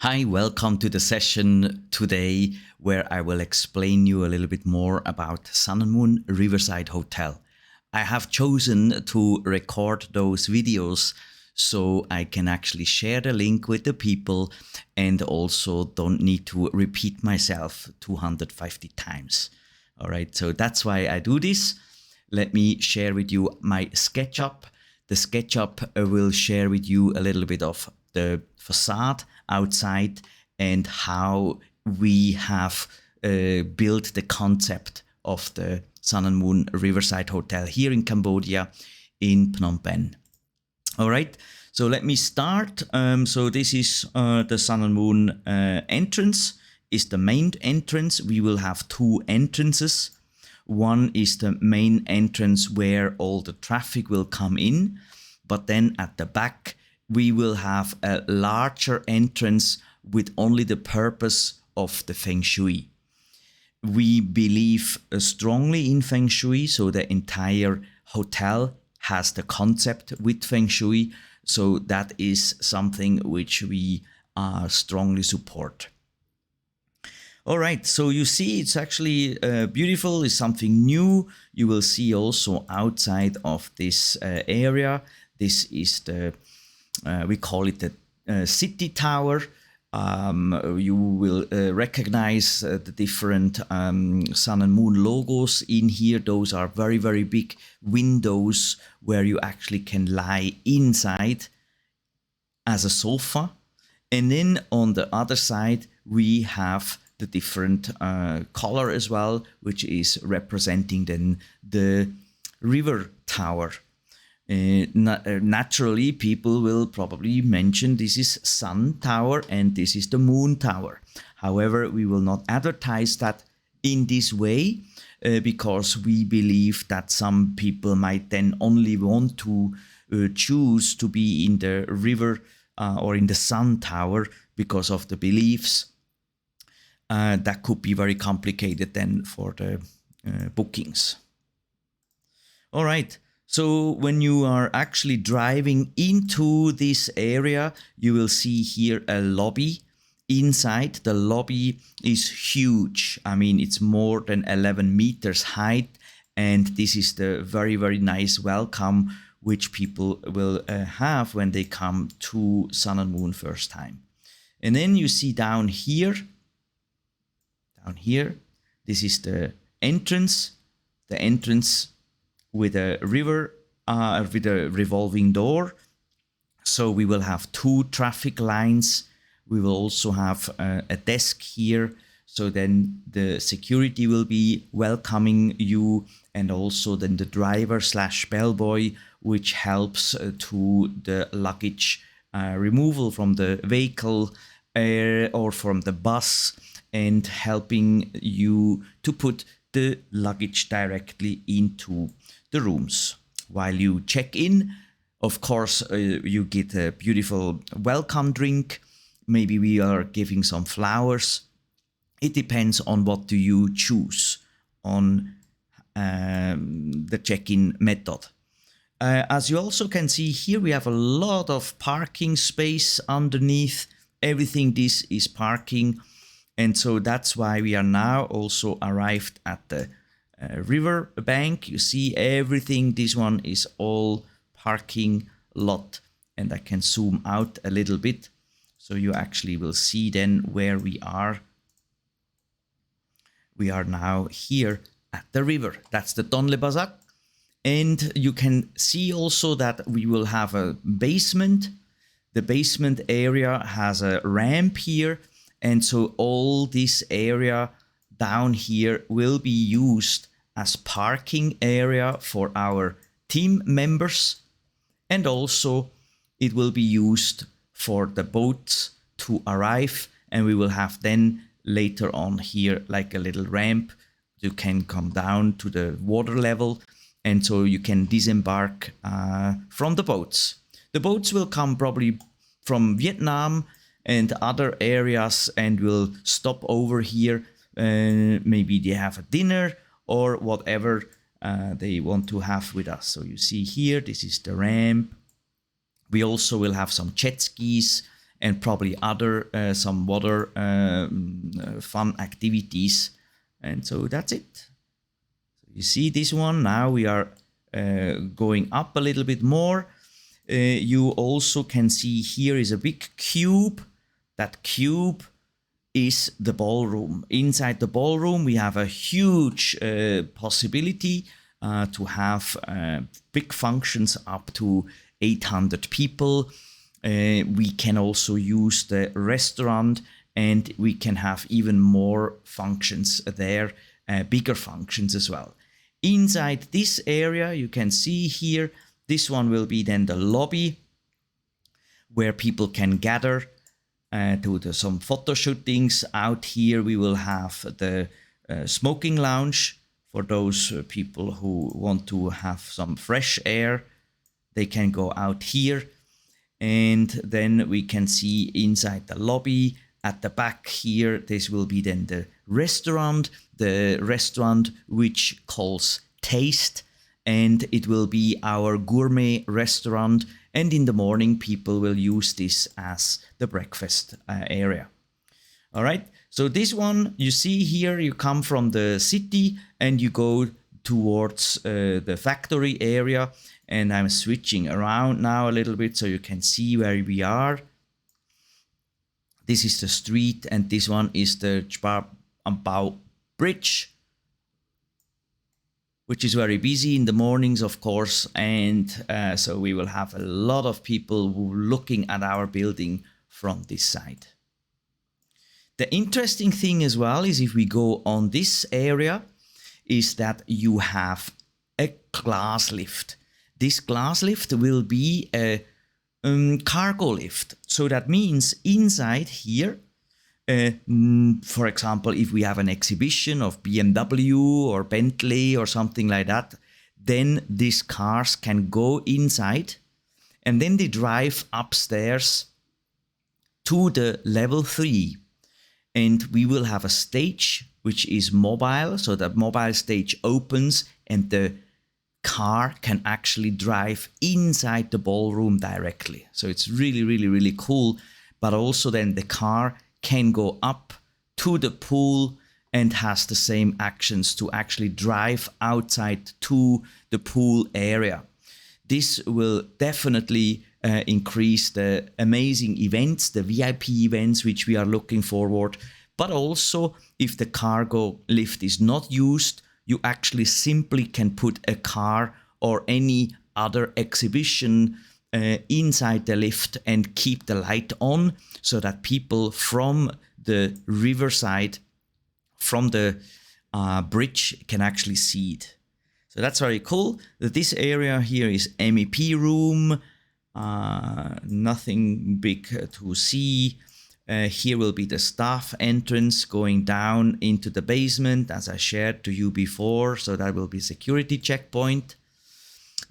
Hi, welcome to the session today where I will explain you a little bit more about Sun and Moon Riverside Hotel. I have chosen to record those videos so I can actually share the link with the people and also don't need to repeat myself 250 times. All right, so that's why I do this. Let me share with you my Sketchup. The Sketchup will share with you a little bit of the facade outside and how we have built the concept of the Sun and Moon Riverside Hotel here in Cambodia in Phnom Penh. All right, so let me start. So this is the Sun and Moon entrance, is the main entrance. We will have two entrances. One is the main entrance where all the traffic will come in, but then at the back we will have a larger entrance with only the purpose of the Feng Shui. We believe strongly in Feng Shui, so the entire hotel has the concept with Feng Shui, so that is something which we strongly support. All right, so you see it's actually beautiful, it's something new. You will see also outside of this area, this is the, we call it the city tower. You will recognize the different sun and moon logos in here. Those are very, very big windows where you actually can lie inside as a sofa. And then on the other side, we have the different color as well, which is representing then the river tower. Naturally, people will probably mention this is Sun Tower and this is the Moon Tower. However, we will not advertise that in this way because we believe that some people might then only want to choose to be in the river or in the Sun Tower because of the beliefs. That could be very complicated then for the bookings. All right. So when you are actually driving into this area, you will see here a lobby. Inside, the lobby is huge. I mean, it's more than 11 meters height. And this is the very, very nice welcome which people will have when they come to Sun and Moon first time. And then you see down here, this is the entrance with a river, with a revolving door. So we will have two traffic lines. We will also have a desk here. So then the security will be welcoming you, and also then the driver / bellboy, which helps to the luggage removal from the vehicle or from the bus, and helping you to put the luggage directly into the rooms. While you check in, of course, you get a beautiful welcome drink. Maybe we are giving some flowers. It depends on what do you choose on the check-in method. As you also can see here, we have a lot of parking space underneath. Everything this is parking. And so that's why we are now also arrived at the river bank. You see everything. This one is all parking lot. And I can zoom out a little bit. So you actually will see then where we are. We are now here at the river. That's the Tonle Bazak. And you can see also that we will have a basement. The basement area has a ramp here. And so all this area down here will be used as parking area for our team members. And also it will be used for the boats to arrive. And we will have then later on here like a little ramp. You can come down to the water level. And so you can disembark from the boats. The boats will come probably from Vietnam and other areas and will stop over here. Maybe they have a dinner or whatever they want to have with us. So you see here, this is the ramp. We also will have some jet skis and probably other some water fun activities. And so that's it. You see this one. Now we are going up a little bit more. You also can see here is a big cube. That cube is the ballroom. Inside the ballroom, we have a huge possibility to have big functions up to 800 people. We can also use the restaurant, and we can have even more functions there, bigger functions as well. Inside this area, you can see here, this one will be then the lobby where people can gather to some photo shootings. Out here we will have the smoking lounge for those people who want to have some fresh air. They can go out here, and then we can see inside the lobby at the back here, this will be then the restaurant which calls Taste, and it will be our gourmet restaurant, and in the morning people will use this as the breakfast area. All right, so this one you see here, you come from the city and you go towards the factory area, and I'm switching around now a little bit so you can see where we are. This is the street, and this one is the Chbarbao Bridge, which is very busy in the mornings, of course, and so we will have a lot of people looking at our building from this side. The interesting thing as well is, if we go on this area, is that you have a glass lift. This glass lift will be a cargo lift. So that means inside here, for example, if we have an exhibition of BMW or Bentley or something like that, then these cars can go inside, and then they drive upstairs to the level 3. And we will have a stage which is mobile, so that mobile stage opens and the car can actually drive inside the ballroom directly. So it's really, really, really cool. But also then the car can go up to the pool and has the same actions to actually drive outside to the pool area. This will definitely increase the amazing events, the VIP events, which we are looking forward. But also, if the cargo lift is not used, you actually simply can put a car or any other exhibition inside the lift and keep the light on, so that people from the riverside, from the bridge, can actually see it. So that's very cool. This area here is MEP room, nothing big to see. Here will be the staff entrance going down into the basement, as I shared to you before. So that will be security checkpoint.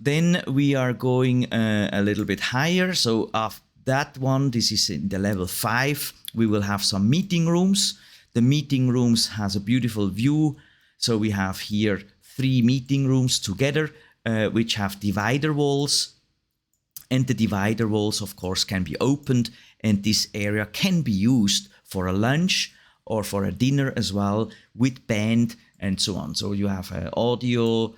Then we are going a little bit higher. So after that one, this is in the level 5. We will have some meeting rooms. The meeting rooms has a beautiful view. So we have here 3 meeting rooms together, which have divider walls. And the divider walls, of course, can be opened, and this area can be used for a lunch or for a dinner as well, with band and so on. So you have an audio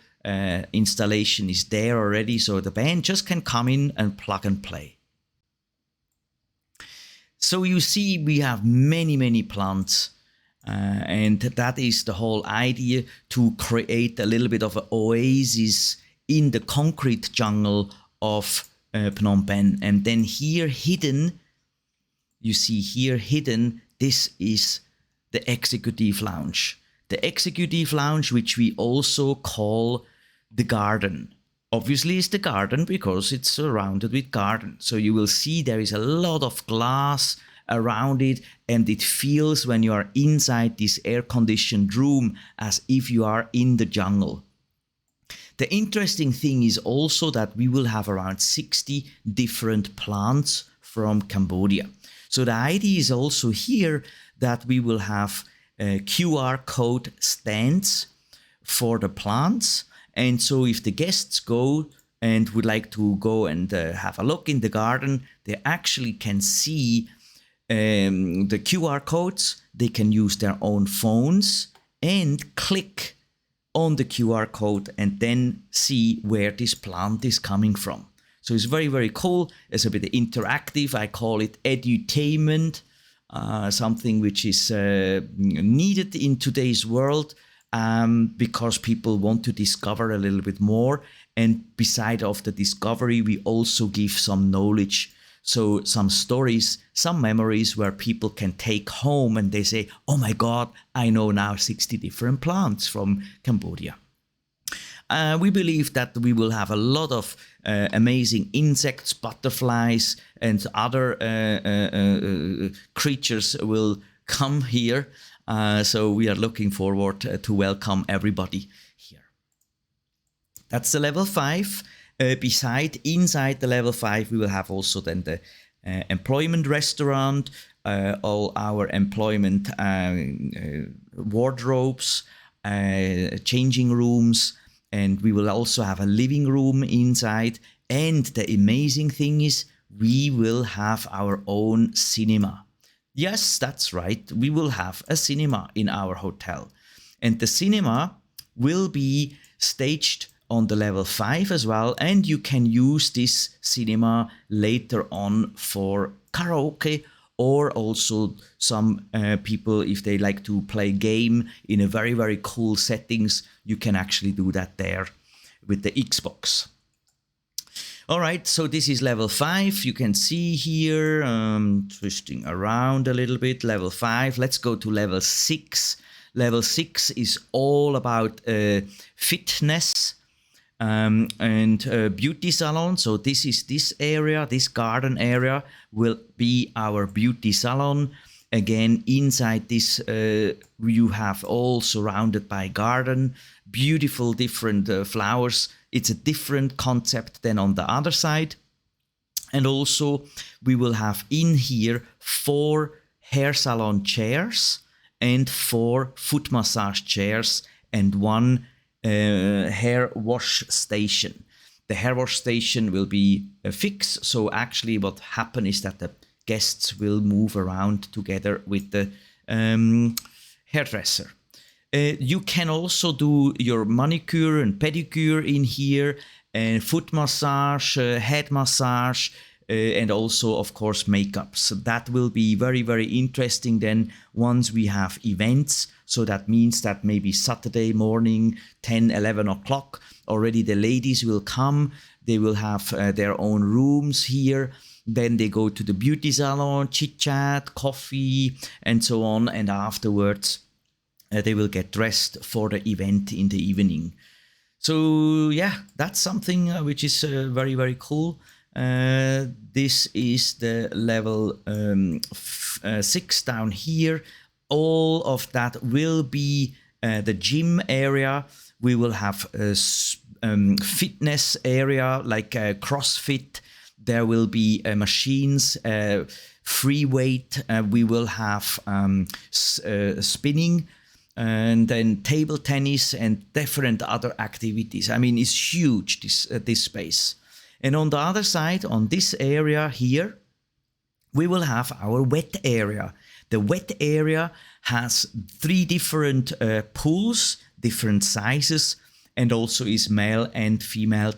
installation is there already, so the band just can come in and plug and play. So you see, we have many, many plants, and that is the whole idea, to create a little bit of an oasis in the concrete jungle of Phnom Penh. And then here hidden, you see here hidden, this is the executive lounge. The executive lounge, which we also call the garden. Obviously it's the garden because it's surrounded with garden. So you will see there is a lot of glass around it, and it feels, when you are inside this air-conditioned room, as if you are in the jungle. The interesting thing is also that we will have around 60 different plants from Cambodia. So the idea is also here that we will have QR code stands for the plants. And so if the guests go and would like to go and have a look in the garden, they actually can see the QR codes. They can use their own phones and click on the QR code and then see where this plant is coming from. So it's very, very cool. It's a bit interactive. I call it edutainment, something which is needed in today's world because people want to discover a little bit more. And beside of the discovery, we also give some knowledge. So some stories, some memories where people can take home and they say, oh my God, I know now 60 different plants from Cambodia. We believe that we will have a lot of amazing insects, butterflies, and other creatures will come here. So we are looking forward to welcome everybody here. That's the level 5. Inside the level 5, we will have also then the employment restaurant, all our employment wardrobes, changing rooms, and we will also have a living room inside. And the amazing thing is we will have our own cinema. Yes, that's right. We will have a cinema in our hotel. And the cinema will be staged on the level 5 as well. And you can use this cinema later on for karaoke, or also some people, if they like to play game in a very, very cool settings, you can actually do that there with the Xbox. All right, so this is level 5. You can see here, twisting around a little bit, level 5. Let's go to level 6. Level 6 is all about fitness and beauty salon. So this area, this garden area will be our beauty salon. Again, inside this, you have all surrounded by garden, beautiful different flowers. It's a different concept than on the other side. And also we will have in here 4 hair salon chairs and 4 foot massage chairs and 1 hair wash station. The hair wash station will be fixed. So actually what happens is that the guests will move around together with the hairdresser. You can also do your manicure and pedicure in here, and foot massage, head massage, and also, of course, makeup. So that will be very, very interesting then once we have events. So that means that maybe Saturday morning, 10, 11 o'clock, already the ladies will come. They will have their own rooms here. Then they go to the beauty salon, chit-chat, coffee, and so on. And afterwards, they will get dressed for the event in the evening. So yeah, that's something which is very, very cool. This is the level 6 down here. All of that will be the gym area. We will have a fitness area like CrossFit. There will be machines, free weight. We will have spinning, and then table tennis and different other activities. I mean, it's huge, this space. And on the other side, on this area here, we will have our wet area. The wet area has 3 different pools, different sizes, and also is male and female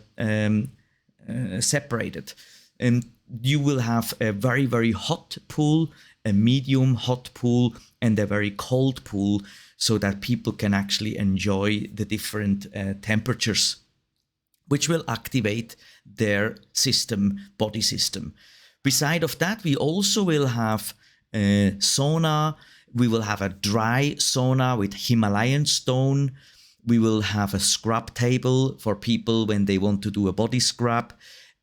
separated. And you will have a very, very hot pool, a medium hot pool, and a very cold pool, so that people can actually enjoy the different temperatures, which will activate their system, body system. Beside of that, we also will have a sauna. We will have a dry sauna with Himalayan stone. We will have a scrub table for people when they want to do a body scrub.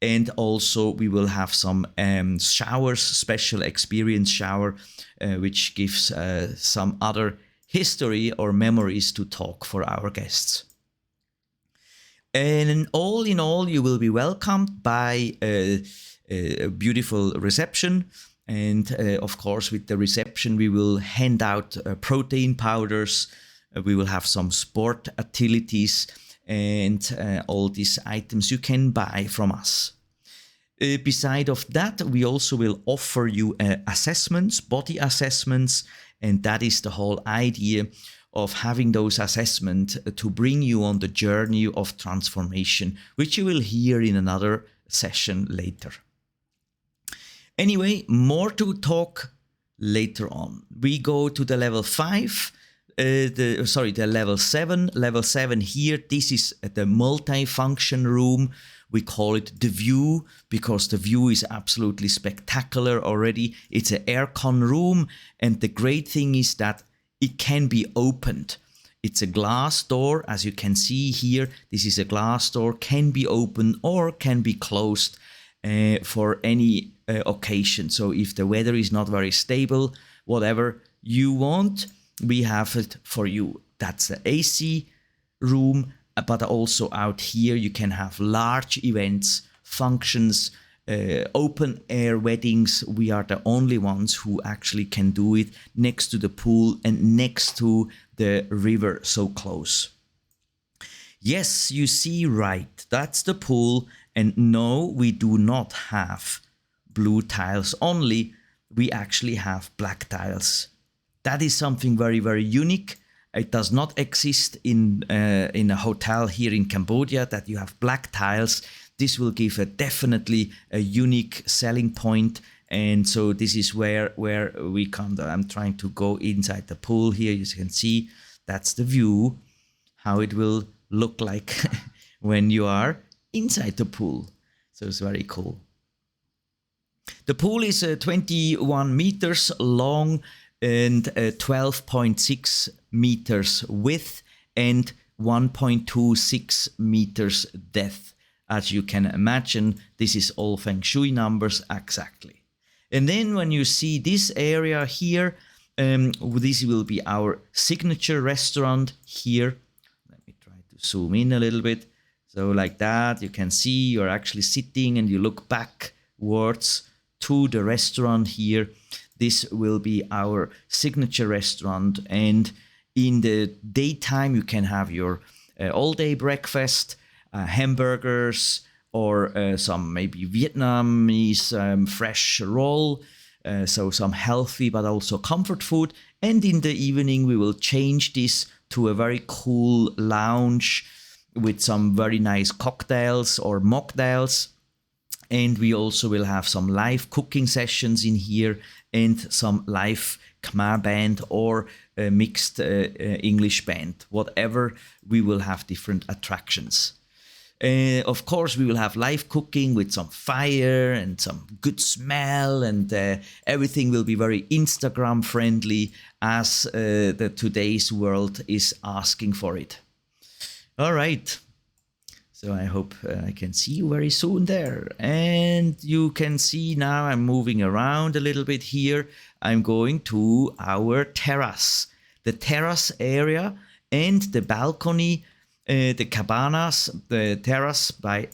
And also we will have some showers, special experience shower, which gives some other history or memories to talk for our guests. And all in all, you will be welcomed by a beautiful reception. And of course, with the reception, we will hand out protein powders. We will have some sport utilities and all these items you can buy from us. Beside of that, we also will offer you assessments, body assessments, and that is the whole idea of having those assessments to bring you on the journey of transformation, which you will hear in another session later. Anyway, more to talk later on. We go to the level 5. The level 7. Level 7 here, this is the multi-function room. We call it the view because the view is absolutely spectacular already. It's an aircon room, and the great thing is that it can be opened. It's a glass door, as you can see here. This is a glass door, can be opened or can be closed for any occasion. So if the weather is not very stable, whatever you want, we have it for you. That's the AC room, but also out here you can have large events, functions, open air weddings. We are the only ones who actually can do it next to the pool and next to the river, so close. Yes, you see right, that's the pool. And no, we do not have blue tiles only. We actually have black tiles. That is something very, very unique. It does not exist in a hotel here in Cambodia that you have black tiles. This will give definitely a unique selling point. And so this is where we come. I'm trying to go inside the pool here. You can see that's the view, how it will look like when you are inside the pool. So it's very cool. The pool is 21 meters long and 12.6 meters width and 1.26 meters depth. As you can imagine, this is all Feng Shui numbers exactly. And then when you see this area here, this will be our signature restaurant here. Let me try to zoom in a little bit. So like that, you can see you're actually sitting and you look backwards to the restaurant here. This will be our signature restaurant. And in the daytime, you can have your all-day breakfast, hamburgers, or some maybe Vietnamese fresh roll. So some healthy but also comfort food. And in the evening, we will change this to a very cool lounge with some very nice cocktails or mocktails. And we also will have some live cooking sessions in here and some live Khmer band or mixed English band. Whatever, we will have different attractions. Of course, we will have live cooking with some fire and some good smell, and everything will be very Instagram friendly as the today's world is asking for it. All right. So I hope I can see you very soon there. And you can see now I'm moving around a little bit here. I'm going to our terrace. The terrace area and the balcony, the cabanas, the terrace by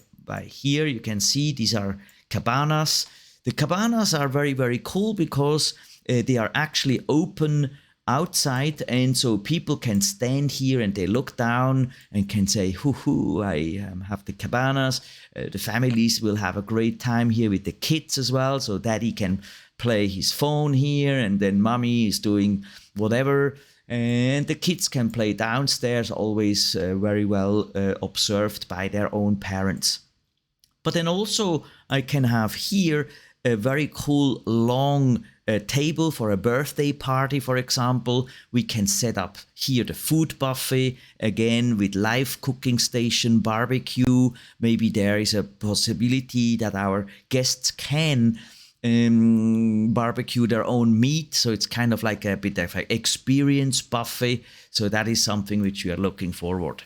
here. You can see these are cabanas. The cabanas are very, very cool because they are actually open outside, and so people can stand here and they look down and can say, hoo, I have the cabanas. The families will have a great time here with the kids as well. So daddy can play his phone here, and then mommy is doing whatever. And the kids can play downstairs, always very well observed by their own parents. But then also I can have here a very cool long table for a birthday party, for example. We can set up here the food buffet again with live cooking station, barbecue. Maybe there is a possibility that our guests can barbecue their own meat. So it's kind of like a bit of an experience buffet. So that is something which we are looking forward.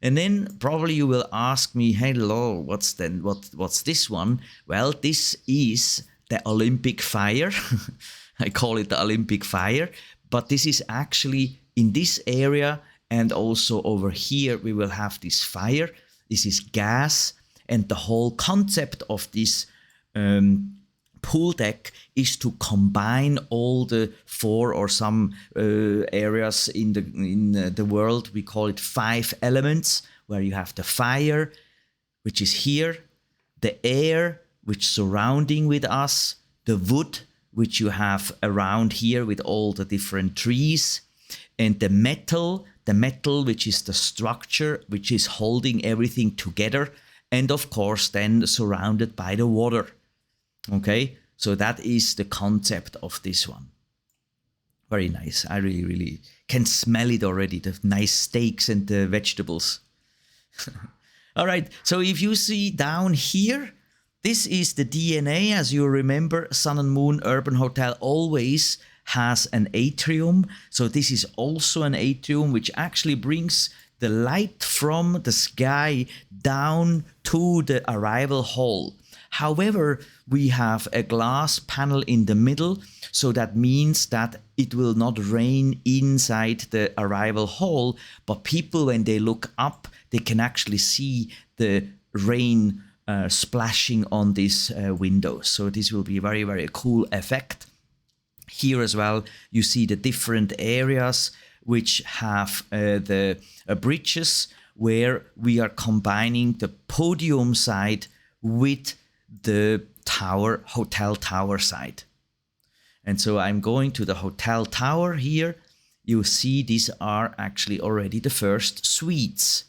And then probably you will ask me, hello, what's this one? Well, this is the Olympic fire. I call it the Olympic fire, but this is actually in this area, and also over here we will have this fire. This is gas, and the whole concept of this pool deck is to combine all the 4 or some areas in the world. We call it 5 elements, where you have the fire, which is here, the air, which surrounding with us, the wood which you have around here with all the different trees, and the metal which is the structure which is holding everything together, and of course then surrounded by the water. Okay, so that is the concept of this one. Very nice. I really can smell it already, the nice steaks and the vegetables. All right, so if you see down here, this is the DNA. As you remember, Sun and Moon Urban Hotel always has an atrium. So this is also an atrium which actually brings the light from the sky down to the arrival hall. However, we have a glass panel in the middle, so that means that it will not rain inside the arrival hall, but people, when they look up, they can actually see the rain splashing on these windows. So this will be a very cool effect. Here as well, you see the different areas which have the bridges, where we are combining the podium side with the tower, hotel tower side. And so I'm going to the hotel tower here. You see these are actually already the first suites.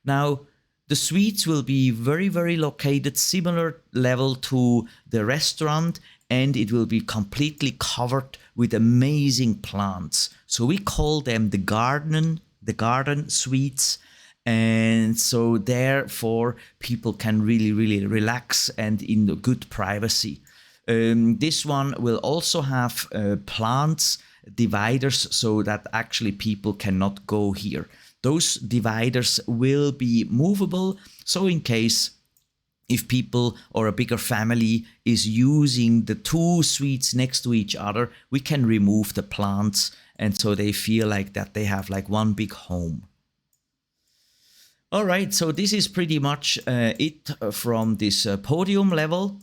Now, the suites will be very located, similar level to the restaurant, and it will be completely covered with amazing plants. So we call them the garden suites. And so therefore people can really relax and in the good privacy. This one will also have plants, dividers, so that actually people cannot go here. Those dividers will be movable, so in case if people or a bigger family is using the two suites next to each other, we can remove the plants, and so they feel like that they have like one big home. All right, so this is pretty much it from this podium level.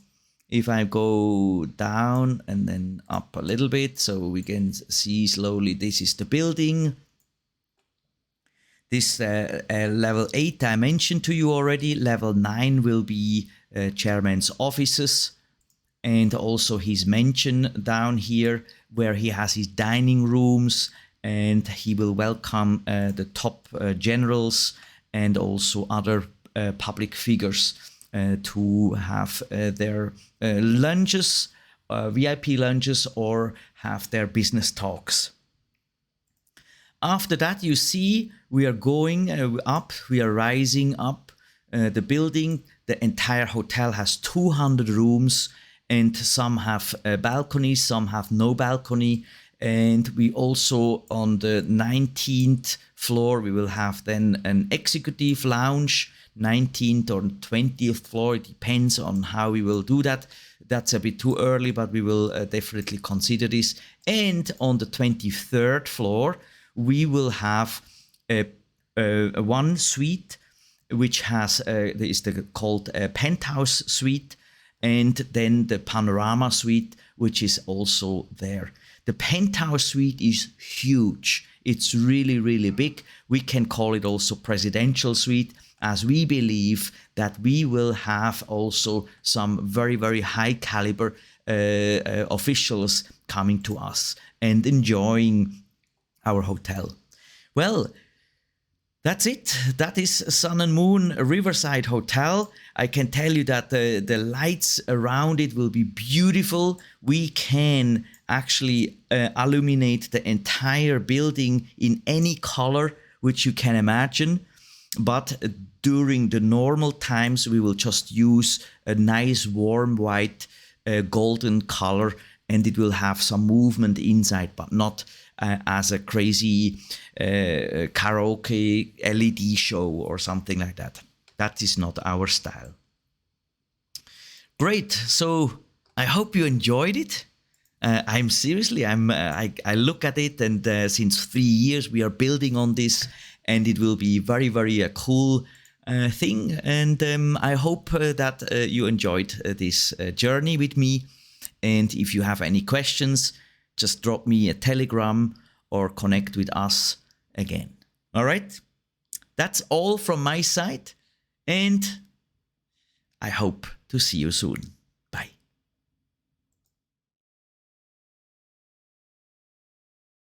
If I go down and then up a little bit, so we can see slowly, this is the building. This level 8 I mentioned to you already. Level 9 will be chairman's offices, and also his mansion down here, where he has his dining rooms, and he will welcome the top generals and also other public figures to have their lunches, VIP lunches, or have their business talks. After that, you see, we are going up, we are rising up the building. The entire hotel has 200 rooms, and some have balconies, some have no balcony. And we also, on the 19th floor, we will have then an executive lounge. 19th or 20th floor, it depends on how we will do that. That's a bit too early, but we will definitely consider this. And on the 23rd floor, we will have one suite which has is called a penthouse suite, and then the panorama suite, which is also there. The penthouse suite is huge. It's really big. We can call it also presidential suite, as we believe that we will have also some very high caliber officials coming to us and enjoying our hotel. Well, that's it. That is Sun and Moon Riverside Hotel. I can tell you that the lights around it will be beautiful. We can actually illuminate the entire building in any color which you can imagine. But during the normal times, we will just use a nice warm white golden color, and it will have some movement inside, but not as a crazy karaoke LED show or something like that. That is not our style. Great. So I hope you enjoyed it. I look at it, and since 3 years we are building on this, and it will be very cool thing. And I hope that you enjoyed this journey with me. And if you have any questions, just drop me a telegram or connect with us again. All right. That's all from my side, and I hope to see you soon.